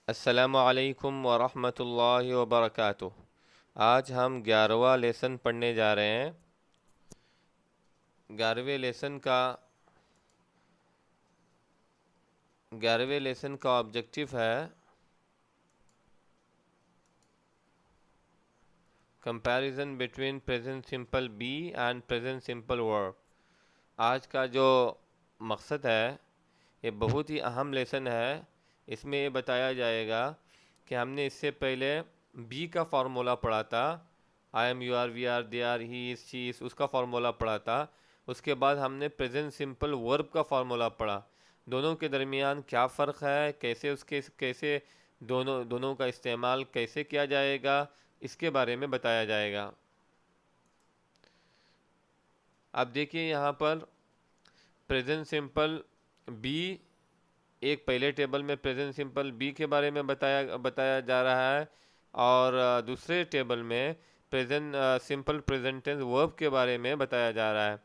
अस्सलामु अलैकुम वरहमतुल्लाहि वबरकातुह। आज हम 11वां लेसन पढ़ने जा रहे हैं। 11वें लेसन का 11वें लेसन का ऑब्जेक्टिव है comparison between present simple be and present simple verb. आज का जो मकसद है ये बहुत ही अहम लेसन है। इसमें ये बताया जाएगा कि हमने इससे पहले बी का फार्मूला पढ़ा था। I am, you are, we are, they are, he is, she is, उसका फार्मूला पढ़ा था। उसके बाद हमने प्रेजेंट सिंपल वर्ब का फार्मूला पढ़ा। दोनों के दरमियान क्या फ़र्क है, कैसे दोनों दोनों का इस्तेमाल कैसे किया जाएगा, इसके बारे में बताया जाएगा। अब देखिए यहाँ पर प्रेजेंट सिंपल बी, एक पहले टेबल में प्रेजेंट सिंपल बी के बारे में बताया बताया जा रहा है और दूसरे टेबल में present simple present tense verb के बारे में बताया जा रहा है।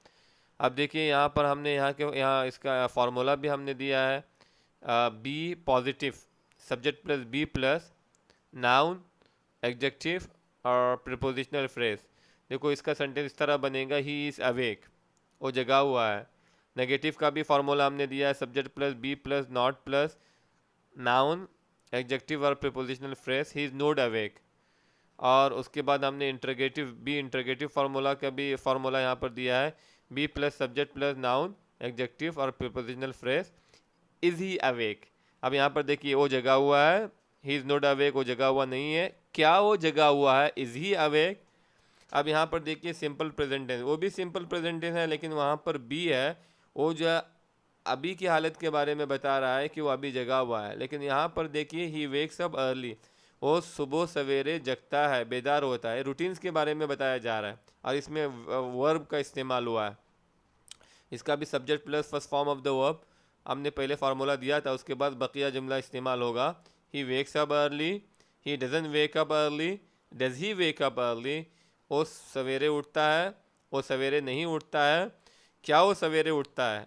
अब देखिए यहाँ पर हमने यहाँ इसका फार्मूला भी हमने दिया है। Be positive, subject plus be plus noun, adjective और प्रीपोजिशनल फ्रेज। देखो इसका सेंटेंस इस तरह बनेगा, ही इज़ अवेक, वो जगा हुआ है। नेगेटिव का भी फार्मूला हमने दिया है, subject plus be plus not plus noun, adjective और prepositional phrase, he is not awake. और उसके बाद हमने इंटरगेटिव फार्मूला का भी फार्मूला यहाँ पर दिया है, be plus subject plus noun, adjective और prepositional phrase, is he awake. अब यहाँ पर देखिए वो जगा हुआ है, ही इज़ नॉट अवेक, वो जगा हुआ नहीं है। क्या वो जगा हुआ है, इज़ ही अवेक। अब यहाँ पर देखिए सिंपल प्रेजेंट टेंस, वो भी सिंपल प्रेजेंट टेंस है लेकिन वहाँ पर बी है, वो जो अभी की हालत के बारे में बता रहा है कि वो अभी जगा हुआ है। लेकिन यहाँ पर देखिए ही वेक्स अप अर्ली, वो सुबह सवेरे जगता है, बेदार होता है। रूटीन्स के बारे में बताया जा रहा है और इसमें वर्ब का इस्तेमाल हुआ है। इसका भी subject plus first form of the verb हमने पहले फार्मूला दिया था, उसके बाद बकिया जुमला इस्तेमाल होगा। He wakes up early, he doesn't wake up early, does he wake up early, वो सवेरे उठता है, वो सवेरे नहीं उठता है। क्या वो सवेरे उठता है?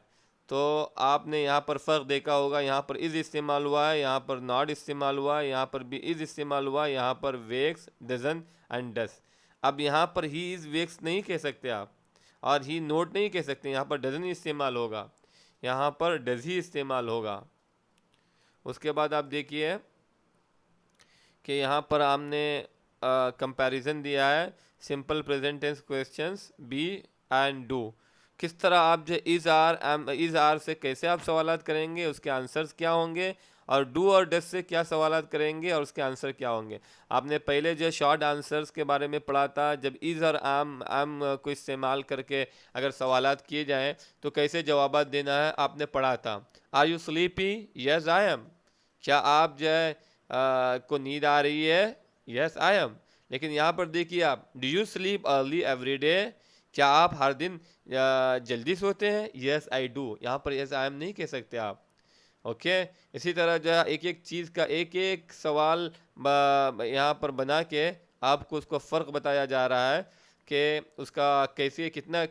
तो आपने यहाँ पर फ़र्क देखा होगा, यहाँ पर इज़ इस्तेमाल हुआ है, यहाँ पर नॉट इस्तेमाल हुआ है, यहाँ पर भी इज़ इस्तेमाल हुआ है, यहाँ पर वेक्स, डजन एंड डस। अब यहाँ पर ही इज़ वेक्स नहीं कह सकते आप और ही नोट नहीं कह सकते, यहाँ पर डजन इस्तेमाल होगा, यहाँ पर डज ही इस्तेमाल होगा। उसके बाद आप देखिए कि यहाँ पर हमने कंपैरिजन दिया है simple present tense questions be and do. किस तरह आप जो इज़ आर से कैसे आप सवालात करेंगे, उसके आंसर्स क्या होंगे, और डू और डस से क्या सवालात करेंगे और उसके आंसर क्या होंगे। आपने पहले जो शॉर्ट आंसर्स के बारे में पढ़ा था, जब इज़ और आम को इस्तेमाल करके अगर सवालात किए जाएँ तो कैसे जवाबात देना है आपने पढ़ा था। Are you sleepy? Yes I am. क्या आप जो है को नींद आ रही है? Yes I am. लेकिन यहाँ पर देखिए आप, do you sleep early every day? क्या आप हर दिन जल्दी सोते हैं? Yes I do. यहाँ पर यस आई एम नहीं कह सकते आप। ओके। इसी तरह जो है एक एक चीज़ का एक एक सवाल यहाँ पर बना के आपको उसको फ़र्क बताया जा रहा है कि उसका कैसे कितना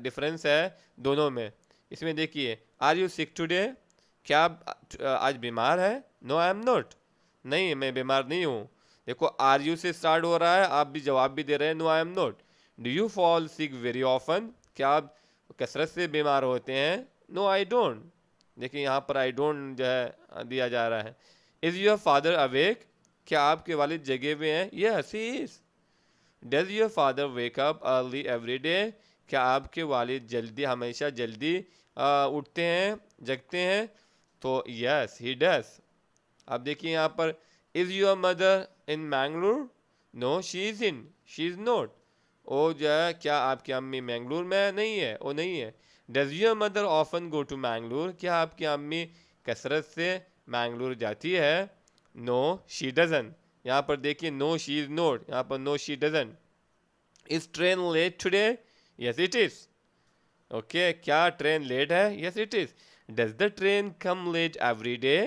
डिफरेंस है दोनों में। इसमें देखिए, आर यू सिक टुडे? क्या आप आज बीमार है? No I am not. नहीं, मैं बीमार नहीं हूँ। देखो आर यू से स्टार्ट हो रहा है, आप भी जवाब भी दे रहे हैं no I am not. Do you fall sick very often? क्या आप कसरत से बीमार होते हैं? No I don't. देखिए यहाँ पर आई डोंट जो है दिया जा रहा है। Is your father awake? क्या आपके वालिद जगे हुए हैं? Yes he is. Does your father wake up early every day? क्या आपके वालिद जल्दी हमेशा जल्दी उठते हैं, जगते हैं? तो यस ही डज। अब देखिए यहाँ पर, is your mother in Mangalore? No she is in, she is not. ओ जो है, क्या आपकी अम्मी मैंगलोर में नहीं है? वो नहीं है। Does your mother often go to Mangalore? क्या आपकी अम्मी कसरत से मैंगलोर जाती है? No she doesn't. यहाँ पर देखिए नो शी इज़ नॉट, यहाँ पर no she doesn't. Is train late today? Yes it is. Okay, क्या ट्रेन लेट है? Yes it is. Does the train come late every day?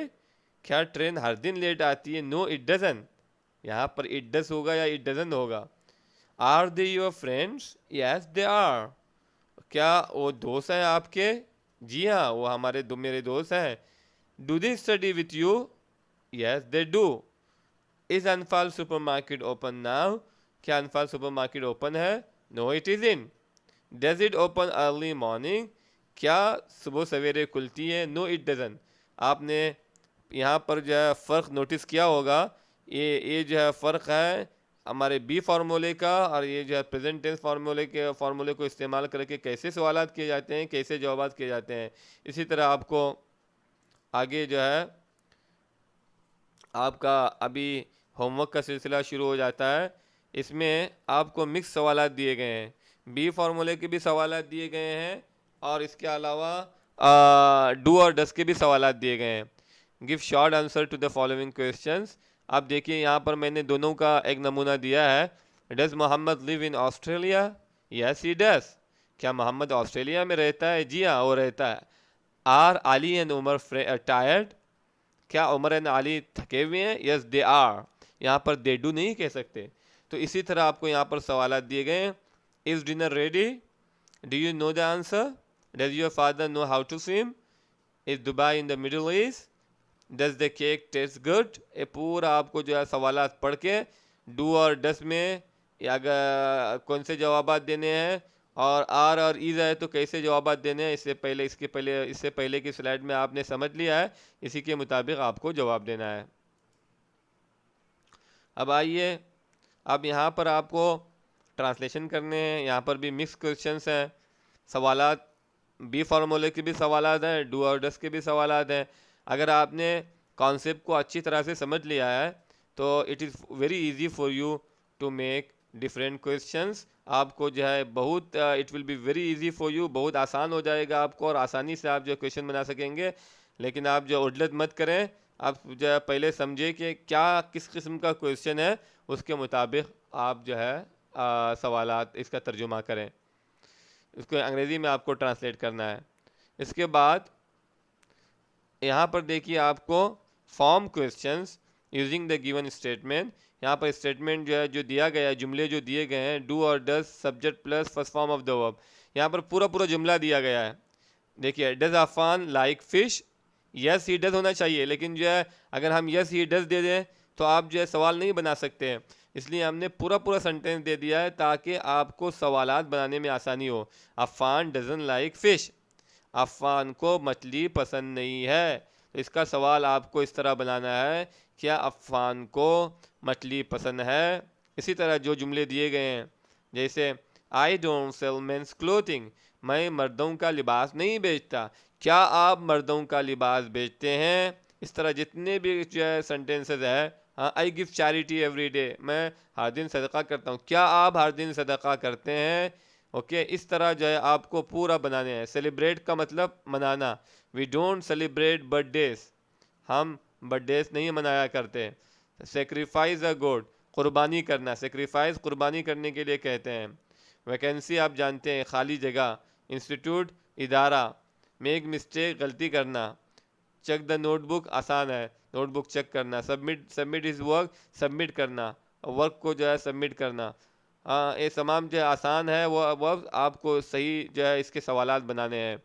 क्या ट्रेन हर दिन लेट आती है? No it doesn't. यहाँ पर इट डज होगा या इट डजन होगा। Are they your friends? Yes they are. क्या वो दोस्त हैं आपके? जी हाँ, वो मेरे दोस्त हैं। Do they study with you? Yes, they do. Is Anfal supermarket open now? क्या अनफाल सुपरमार्केट ओपन है? No, it isn't. Does it open early morning? क्या सुबह सवेरे खुलती है? No, it doesn't. आपने यहाँ पर जो है फ़र्क नोटिस किया होगा, ये जो है फ़र्क है हमारे बी फार्मूले का, और ये जो है प्रेजेंट टेंस फार्मूले को इस्तेमाल करके कैसे सवालात किए जाते हैं, कैसे जवाबात किए जाते हैं। इसी तरह आपको आगे जो है आपका अभी होमवर्क का सिलसिला शुरू हो जाता है। इसमें आपको मिक्स सवालात दिए गए हैं, बी फार्मूले के भी सवालात दिए गए हैं, और इसके अलावा डू और डस के भी सवालात दिए गए हैं। Give short answer to the following questions. आप देखिए यहाँ पर मैंने दोनों का एक नमूना दिया है। Does Mohammad live in Australia? Yes he does. क्या मोहम्मद ऑस्ट्रेलिया में रहता है? जी हाँ, वो रहता है। Are Ali and Umar tired? क्या उमर एंड अली थके हुए हैं? Yes they are. यहाँ पर दे डू नहीं कह सकते। तो इसी तरह आपको यहाँ पर सवाल दिए गए हैं। Is dinner ready? Do you know the answer? Does your father know how to swim? Is Dubai in the Middle East? Does the cake taste good? ये पूरा आपको जो है सवालात पढ़ के डू और डस में अगर कौन से जवाब देने हैं, और आर और इज है तो कैसे जवाब देने हैं, इससे पहले की स्लाइड में आपने समझ लिया है। इसी के मुताबिक आपको जवाब देना है। अब आइए, अब यहाँ पर आपको ट्रांसलेशन करने हैं। यहाँ पर भी मिक्स क्वेश्चंस हैं, सवालात बी फार्मूले के भी सवालात हैं, डू और डस के भी सवालात हैं। अगर आपने कॉन्सेप्ट को अच्छी तरह से समझ लिया है तो it is very easy for you to make different questions. आपको जो है बहुत it will be very easy for you, बहुत आसान हो जाएगा आपको, और आसानी से आप जो क्वेश्चन बना सकेंगे। लेकिन आप जो उड़लत मत करें, आप जो है पहले समझे कि क्या किस किस्म का क्वेश्चन है, उसके मुताबिक आप जो है सवालात इसका तर्जुमा करें। इसको अंग्रेज़ी में आपको ट्रांसलेट करना है। इसके बाद यहाँ पर देखिए आपको form questions using the given statement. यहाँ पर स्टेटमेंट जो है जो दिया गया है, जुमले जो दिए गए हैं, डू और does subject plus first form of the verb. यहाँ पर पूरा पूरा जुमला दिया गया है। देखिए, does Afan like fish? Yes he does होना चाहिए, लेकिन जो है अगर हम यस ही डज दे दें तो आप जो है सवाल नहीं बना सकते हैं। इसलिए हमने पूरा पूरा सेंटेंस दे दिया है ताकि आपको सवालात बनाने में आसानी हो। Afan doesn't like fish. अफान को मछली पसंद नहीं है। तो इसका सवाल आपको इस तरह बनाना है, क्या अफान को मछली पसंद है? इसी तरह जो जुमले दिए गए हैं, जैसे I don't sell men's clothing, मैं मर्दों का लिबास नहीं बेचता। क्या आप मर्दों का लिबास बेचते हैं? इस तरह जितने भी जो है सेंटेंसेस है। हाँ, I give charity every day, मैं हर दिन सदका करता हूँ। क्या आप हर दिन सदका करते हैं? ओके, इस तरह जो है आपको पूरा बनाने हैं। सेलिब्रेट का मतलब मनाना। वी डोंट सेलिब्रेट बर्थडेज, हम बर्थडेज नहीं मनाया करते। सेक्रीफाइस अ गोड, कुर्बानी करना। सेक्रीफाइस कुर्बानी करने के लिए कहते हैं। वैकेंसी आप जानते हैं, खाली जगह। इंस्टीट्यूट इदारा। मेक मिस्टेक गलती करना। चेक द नोटबुक आसान है, नोटबुक चेक करना। सबमिट इज वर्क, सबमिट करना, वर्क को जो है सबमिट करना। ये तमाम जो आसान है वो अब आपको सही जो है इसके सवालात बनाने हैं।